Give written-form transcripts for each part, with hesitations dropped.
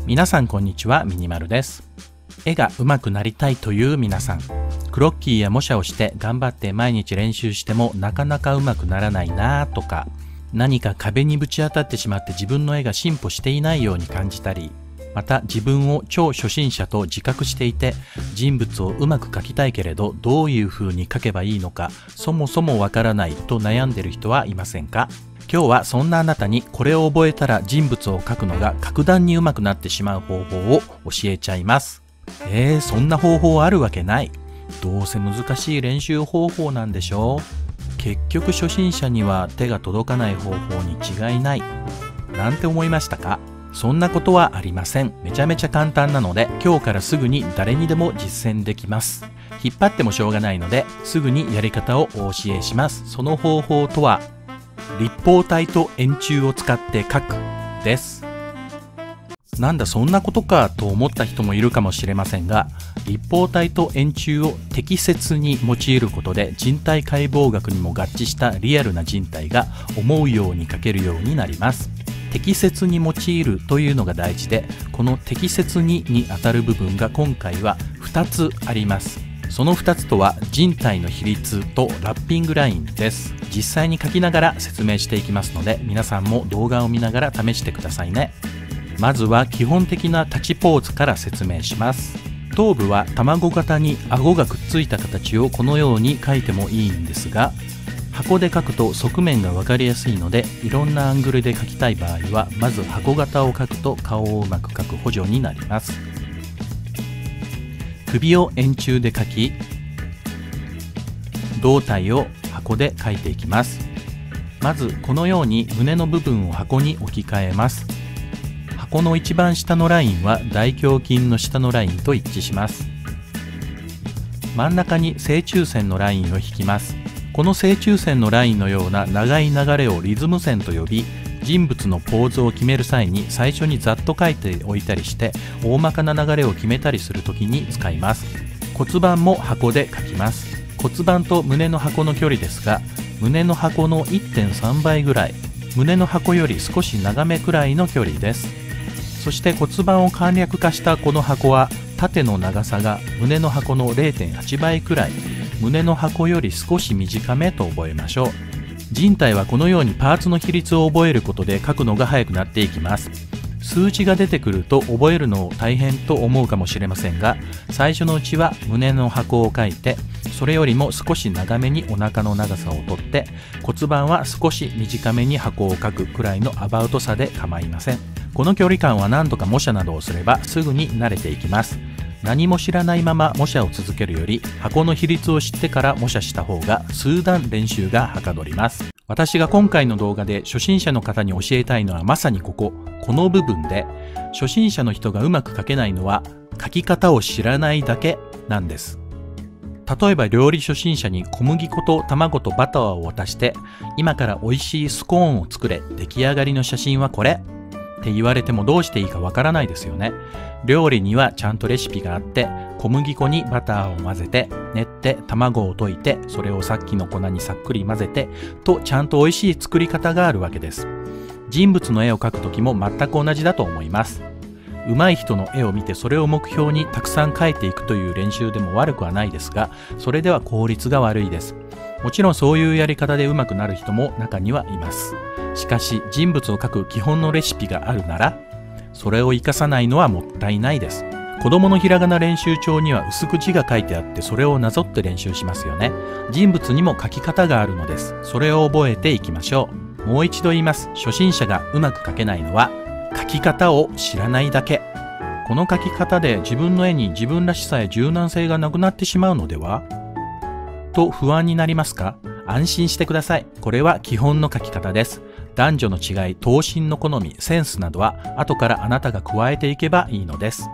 皆さんこんにちは、ミニマルです。絵が上手くなりたいという皆さん、クロッキーや模写をして頑張って毎日練習してもなかなか上手くならないなとか、何か壁にぶち当たってしまって自分の絵が進歩していないように感じたり、また自分を超初心者と自覚していて、人物をうまく描きたいけれどどういう風に描けばいいのかそもそもわからないと悩んでる人はいませんか？今日はそんなあなたにこれを覚えたら人物を描くのが格段に上手くなってしまう方法を教えちゃいます。そんな方法あるわけない。どうせ難しい練習方法なんでしょう。結局初心者には手が届かない方法に違いないなんて思いましたか？そんなことはありません。めちゃめちゃ簡単なので今日からすぐに誰にでも実践できます。引っ張ってもしょうがないのですぐにやり方をお教えします。その方法とは立方体と円柱を使って描くです。なんだそんなことかと思った人もいるかもしれませんが、立方体と円柱を適切に用いることで人体解剖学にも合致したリアルな人体が思うように描けるようになります。適切に用いるというのが大事で、この適切に当たる部分が今回は2つあります。その2つとは人体の比率とラッピングラインです。実際に描きながら説明していきますので、皆さんも動画を見ながら試してくださいね。まずは基本的な立ちポーズから説明します。頭部は卵型に顎がくっついた形をこのように描いてもいいんですが、箱で描くと側面が分かりやすいので、いろんなアングルで描きたい場合はまず箱型を描くと顔をうまく描く補助になります。首を円柱で描き、胴体を箱で描いていきます。まずこのように胸の部分を箱に置き換えます。箱の一番下のラインは大胸筋の下のラインと一致します。真ん中に正中線のラインを引きます。この正中線のラインのような長い流れをリズム線と呼び、人物のポーズを決める際に最初にざっと書いておいたりして大まかな流れを決めたりするときに使います。骨盤も箱で書きます。骨盤と胸の箱の距離ですが、胸の箱の 1.3 倍ぐらい、胸の箱より少し長めくらいの距離です。そして骨盤を簡略化したこの箱は縦の長さが胸の箱の 0.8 倍くらい、胸の箱より少し短めと覚えましょう。人体はこのようにパーツの比率を覚えることで書くのが早くなっていきます。数字が出てくると覚えるの大変と思うかもしれませんが、最初のうちは胸の箱を書いて、それよりも少し長めにお腹の長さをとって、骨盤は少し短めに箱を書くくらいのアバウトさで構いません。この距離感は何とか模写などをすればすぐに慣れていきます。何も知らないまま模写を続けるより、箱の比率を知ってから模写した方が数段練習がはかどります。私が今回の動画で初心者の方に教えたいのはまさにこの部分で、初心者の人がうまく描けないのは描き方を知らないだけなんです。例えば料理初心者に小麦粉と卵とバターを渡して、今から美味しいスコーンを作れ、出来上がりの写真はこれって言われてもどうしていいかわからないですよね。料理にはちゃんとレシピがあって、小麦粉にバターを混ぜて練って卵を溶いて、それをさっきの粉にさっくり混ぜてと、ちゃんと美味しい作り方があるわけです。人物の絵を描くときも全く同じだと思います。上手い人の絵を見てそれを目標にたくさん描いていくという練習でも悪くはないですが、それでは効率が悪いです。もちろんそういうやり方で上手くなる人も中にはいます。しかし人物を描く基本のレシピがあるなら、それを活かさないのはもったいないです。子供のひらがな練習帳には薄く字が書いてあって、それをなぞって練習しますよね。人物にも書き方があるのです。それを覚えていきましょう。もう一度言います。初心者がうまく描けないのは書き方を知らないだけ。この書き方で自分の絵に自分らしさや柔軟性がなくなってしまうのではと不安になりますか？安心してください。これは基本の書き方です。男女の違い、頭身の好み、センスなどは後からあなたが加えていけばいいのです。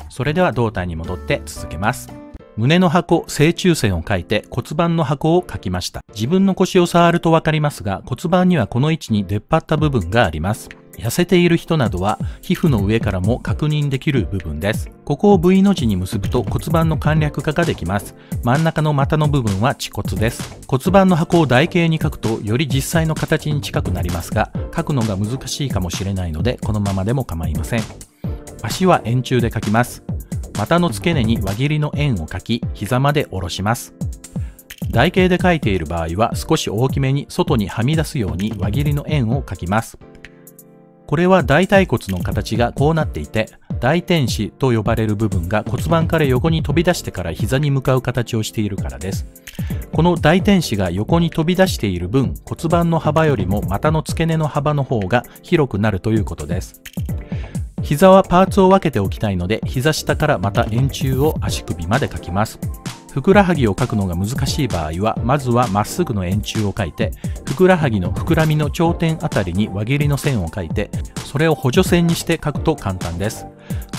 それでは胴体に戻って続けます。胸の箱、正中線を描いて骨盤の箱を描きました。自分の腰を触るとわかりますが、骨盤にはこの位置に出っ張った部分があります。痩せている人などは皮膚の上からも確認できる部分です。ここを V の字に結ぶと骨盤の簡略化ができます。真ん中の股の部分は恥骨です。骨盤の箱を台形に描くとより実際の形に近くなりますが、描くのが難しいかもしれないのでこのままでも構いません。足は円柱で描きます。股の付け根に輪切りの円を描き、膝まで下ろします。台形で描いている場合は少し大きめに外にはみ出すように輪切りの円を描きます。これは大腿骨の形がこうなっていて、大天子と呼ばれる部分が骨盤から横に飛び出してから膝に向かう形をしているからです。この大天子が横に飛び出している分、骨盤の幅よりも股の付け根の幅の方が広くなるということです。膝はパーツを分けておきたいので、膝下からまた円柱を足首まで描きます。ふくらはぎを描くのが難しい場合は、まずはまっすぐの円柱を描いて、ふくらはぎの膨らみの頂点あたりに輪切りの線を描いて、それを補助線にして描くと簡単です。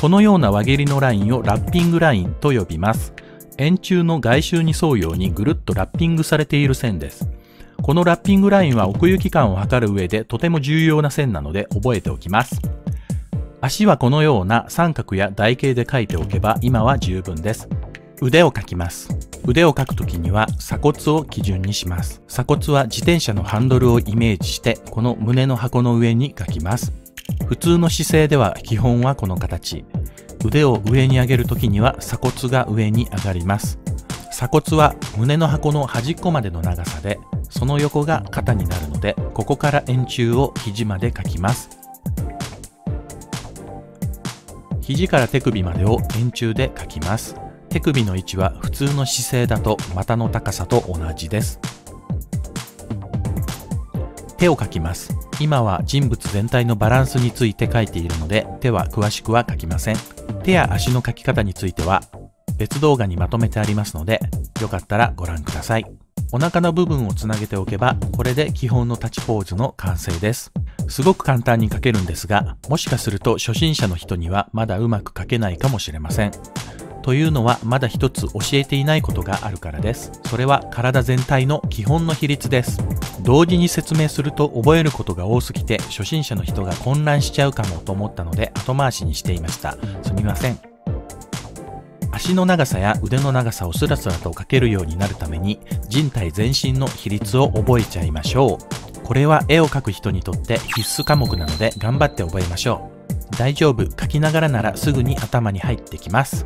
このような輪切りのラインをラッピングラインと呼びます。円柱の外周に沿うようにぐるっとラッピングされている線です。このラッピングラインは奥行き感を測る上でとても重要な線なので覚えておきます。足はこのような三角や台形で描いておけば今は十分です。腕を描きます。腕を描くときには鎖骨を基準にします。鎖骨は自転車のハンドルをイメージしてこの胸の箱の上に描きます。普通の姿勢では基本はこの形。腕を上に上げるときには鎖骨が上に上がります。鎖骨は胸の箱の端っこまでの長さで、その横が肩になるので、ここから円柱を肘まで描きます。肘から手首までを円柱で描きます。手首の位置は普通の姿勢だと股の高さと同じです。手を描きます。今は人物全体のバランスについて描いているので、手は詳しくは描きません。手や足の描き方については別動画にまとめてありますので、よかったらご覧ください。お腹の部分をつなげておけば、これで基本の立ちポーズの完成です。すごく簡単に描けるんですが、もしかすると初心者の人にはまだうまく描けないかもしれません。というのはまだ一つ教えていないことがあるからです。それは体全体の基本の比率です。同時に説明すると覚えることが多すぎて初心者の人が混乱しちゃうかもと思ったので後回しにしていました。すみません。足の長さや腕の長さをスラスラと描けるようになるために人体全身の比率を覚えちゃいましょう。これは絵を描く人にとって必須科目なので頑張って覚えましょう。大丈夫、描きながらならすぐに頭に入ってきます。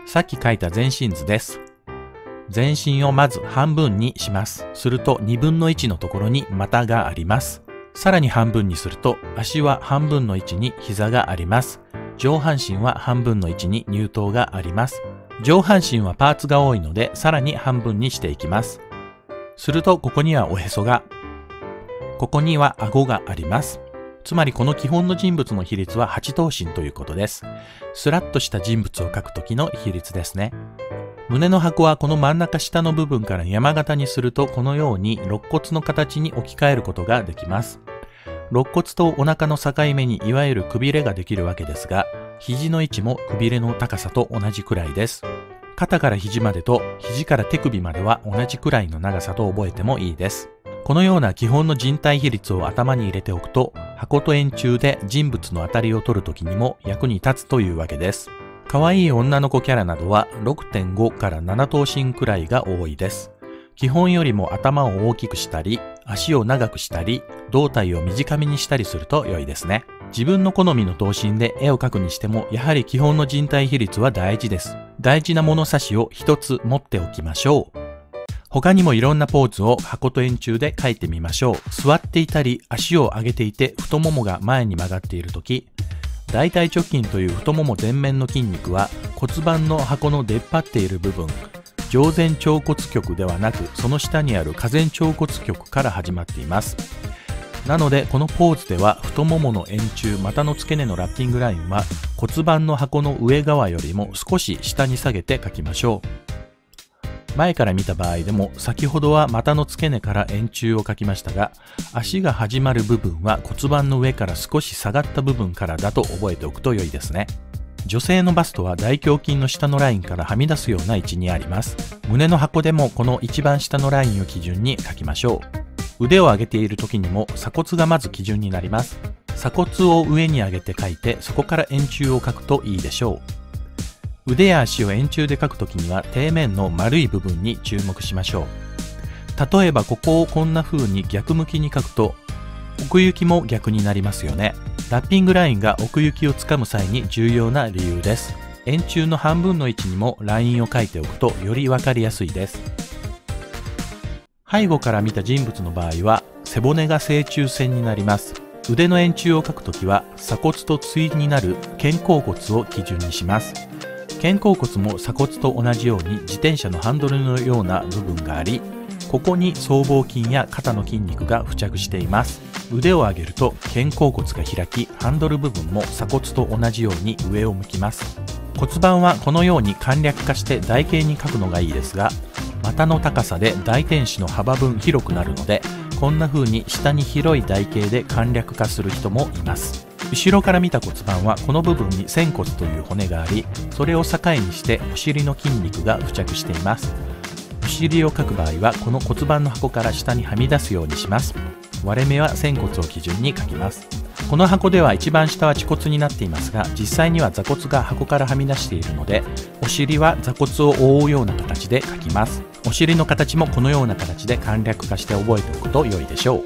さっき描いた全身図です。全身をまず半分にします。すると2分の1のところに股があります。さらに半分にすると足は半分の1に膝があります。上半身は半分の1に乳頭があります。上半身はパーツが多いのでさらに半分にしていきます。するとここにはおへそが、ここには顎があります。つまりこの基本の人物の比率は8頭身ということです。スラッとした人物を描くときの比率ですね。胸の箱はこの真ん中下の部分から山形にするとこのように肋骨の形に置き換えることができます。肋骨とお腹の境目にいわゆるくびれができるわけですが、肘の位置もくびれの高さと同じくらいです。肩から肘までと肘から手首までは同じくらいの長さと覚えてもいいです。このような基本の人体比率を頭に入れておくと、箱と円柱で人物の当たりを取るときにも役に立つというわけです。可愛い女の子キャラなどは 6.5 から7頭身くらいが多いです。基本よりも頭を大きくしたり、足を長くしたり、胴体を短めにしたりすると良いですね。自分の好みの頭身で絵を描くにしても、やはり基本の人体比率は大事です。大事な物差しを一つ持っておきましょう。他にもいろんなポーズを箱と円柱で描いてみましょう。座っていたり、足を上げていて太ももが前に曲がっているとき、大腿直筋という太もも前面の筋肉は骨盤の箱の出っ張っている部分、上前腸骨極ではなく、その下にある下前腸骨極から始まっています。なのでこのポーズでは太ももの円柱、股の付け根のラッピングラインは骨盤の箱の上側よりも少し下に下げて描きましょう。前から見た場合でも先ほどは股の付け根から円柱を描きましたが、足が始まる部分は骨盤の上から少し下がった部分からだと覚えておくと良いですね。女性のバストは大胸筋の下のラインからはみ出すような位置にあります。胸の箱でもこの一番下のラインを基準に描きましょう。腕を上げている時にも鎖骨がまず基準になります。鎖骨を上に上げて描いて、そこから円柱を描くといいでしょう。腕や足を円柱で描くときには底面の丸い部分に注目しましょう。例えばここをこんな風に逆向きに描くと奥行きも逆になりますよね。ラッピングラインが奥行きをつかむ際に重要な理由です。円柱の半分の位置にもラインを描いておくとより分かりやすいです。背後から見た人物の場合は背骨が正中線になります。腕の円柱を描くときは鎖骨と対になる肩甲骨を基準にします。肩甲骨も鎖骨と同じように自転車のハンドルのような部分があり、ここに僧帽筋や肩の筋肉が付着しています。腕を上げると肩甲骨が開き、ハンドル部分も鎖骨と同じように上を向きます。骨盤はこのように簡略化して台形に描くのがいいですが、股の高さで大天使の幅分広くなるので、こんな風に下に広い台形で簡略化する人もいます。後ろから見た骨盤はこの部分に仙骨という骨があり、それを境にしてお尻の筋肉が付着しています。お尻を描く場合はこの骨盤の箱から下にはみ出すようにします。割れ目は仙骨を基準に描きます。この箱では一番下は恥骨になっていますが、実際には座骨が箱からはみ出しているので、お尻は座骨を覆うような形で描きます。お尻の形もこのような形で簡略化して覚えておくと良いでしょう。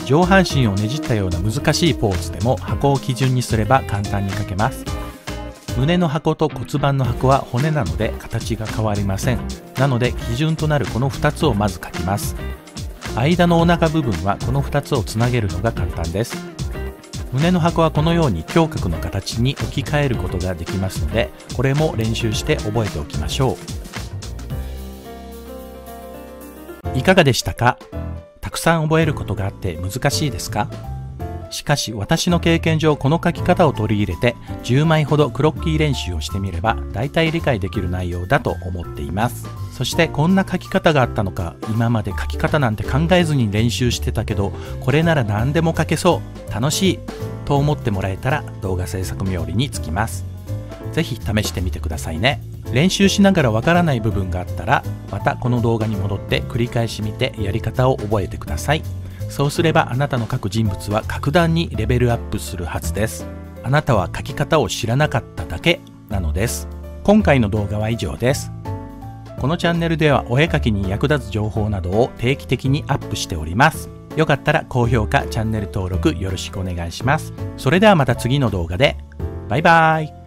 上半身をねじったような難しいポーズでも箱を基準にすれば簡単に描けます。胸の箱と骨盤の箱は骨なので形が変わりません。なので基準となるこの2つをまず描きます。間のお腹部分はこの2つをつなげるのが簡単です。胸の箱はこのように胸郭の形に置き換えることができますので、これも練習して覚えておきましょう。いかがでしたか？たくさん覚えることがあって難しいですか？しかし私の経験上この書き方を取り入れて10枚ほどクロッキー練習をしてみれば大体理解できる内容だと思っています。そしてこんな書き方があったのか、今まで書き方なんて考えずに練習してたけどこれなら何でも書けそう、楽しいと思ってもらえたら動画制作冥利につきます。ぜひ試してみてくださいね。練習しながらわからない部分があったらまたこの動画に戻って繰り返し見てやり方を覚えてください。そうすればあなたの書く人物は格段にレベルアップするはずです。あなたは書き方を知らなかっただけなのです。今回の動画は以上です。このチャンネルではお絵描きに役立つ情報などを定期的にアップしております。よかったら高評価、チャンネル登録よろしくお願いします。それではまた次の動画で。バイバイ。